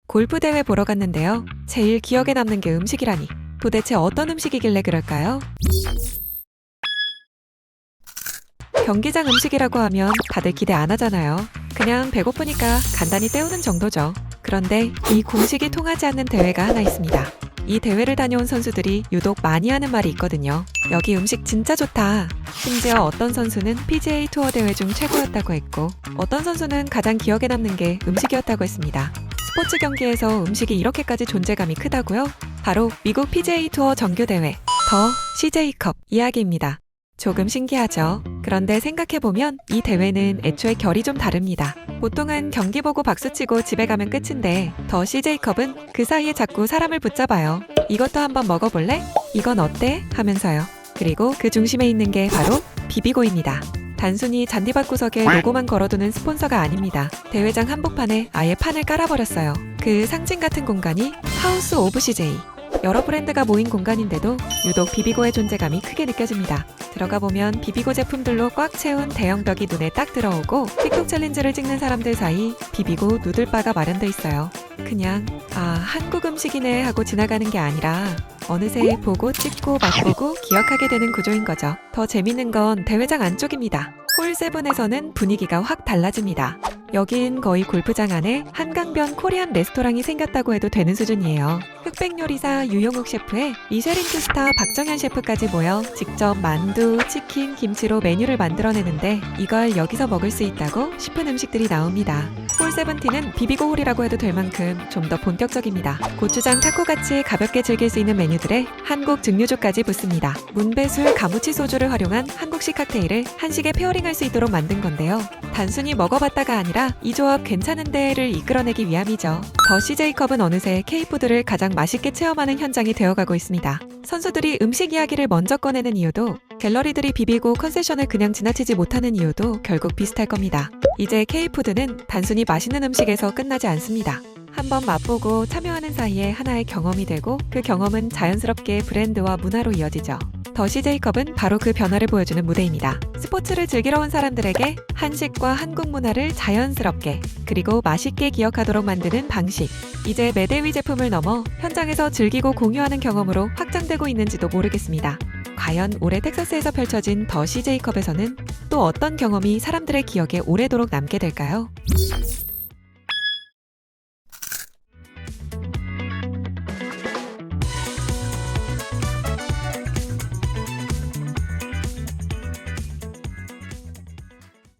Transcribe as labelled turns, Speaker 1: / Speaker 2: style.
Speaker 1: 골프 대회 보러 갔는데요. 제일 기억에 남는 게 음식이라니. 도대체 어떤 음식이길래 그럴까요? 경기장 음식이라고 하면 다들 기대 안 하잖아요. 그냥 배고프니까 간단히 때우는 정도죠. 그런데 이 공식이 통하지 않는 대회가 하나 있습니다. 이 대회를 다녀온 선수들이 유독 많이 하는 말이 있거든요. 여기 음식 진짜 좋다. 심지어 어떤 선수는 PGA 투어 대회 중 최고였다고 했고, 어떤 선수는 가장 기억에 남는 게 음식이었다고 했습니다. 스포츠 경기에서 음식이 이렇게까지 존재감이 크다고요? 바로 미국 PGA 투어 정규대회 더 CJ컵 이야기입니다. 조금 신기하죠? 그런데 생각해보면 이 대회는 애초에 결이 좀 다릅니다. 보통은 경기 보고 박수치고 집에 가면 끝인데 더 CJ컵은 그 사이에 자꾸 사람을 붙잡아요. 이것도 한번 먹어볼래? 이건 어때? 하면서요. 그리고 그 중심에 있는 게 바로 비비고입니다. 단순히 잔디밭 구석에 로고만 걸어두는 스폰서가 아닙니다. 대회장 한복판에 아예 판을 깔아버렸어요. 그 상징 같은 공간이 하우스 오브 CJ. 여러 브랜드가 모인 공간인데도 유독 비비고의 존재감이 크게 느껴집니다. 들어가 보면 비비고 제품들로 꽉 채운 대형 벽이 눈에 딱 들어오고 틱톡 챌린지를 찍는 사람들 사이 비비고 누들바가 마련돼 있어요. 그냥 한국 음식이네 하고 지나가는 게 아니라 어느새 보고 찍고 맛보고 기억하게 되는 구조인 거죠. 더 재밌는 건 대회장 안쪽입니다. 홀7에서는 분위기가 확 달라집니다. 여긴 거의 골프장 안에 한강변 코리안 레스토랑이 생겼다고 해도 되는 수준이에요. 흑백 요리사 유용욱 셰프에 미쉐린 투스타 박정현 셰프까지 모여 직접 만두, 치킨, 김치로 메뉴를 만들어내는데 이걸 여기서 먹을 수 있다고 싶은 음식들이 나옵니다. 홀7는 비비고 홀이라고 해도 될 만큼 좀 더 본격적입니다. 고추장 타코같이 가볍게 즐길 수 있는 메뉴들에 한국 증류주까지 붙습니다. 문배술 가무치 소주를 활용한 한국식 칵테일을 한식에 페어링할 수 있도록 만든 건데요. 단순히 먹어봤다가 아니라 이 조합 괜찮은데를 이끌어내기 위함이죠. 더 CJ컵은 어느새 K푸드를 가장 맛있게 체험하는 현장이 되어가고 있습니다. 선수들이 음식 이야기를 먼저 꺼내는 이유도 갤러리들이 비비고 컨세션을 그냥 지나치지 못하는 이유도 결국 비슷할 겁니다. 이제 K푸드는 단순히 맛있는 음식에서 끝나지 않습니다. 한번 맛보고 참여하는 사이에 하나의 경험이 되고 그 경험은 자연스럽게 브랜드와 문화로 이어지죠. 더 CJ컵은 바로 그 변화를 보여주는 무대입니다. 스포츠를 즐기러 온 사람들에게 한식과 한국 문화를 자연스럽게 그리고 맛있게 기억하도록 만드는 방식. 이제 매대 위 제품을 넘어 현장에서 즐기고 공유하는 경험으로 확장되고 있는지도 모르겠습니다. 과연 올해 텍사스에서 펼쳐진 더 CJ컵에서는 또 어떤 경험이 사람들의 기억에 오래도록 남게 될까요?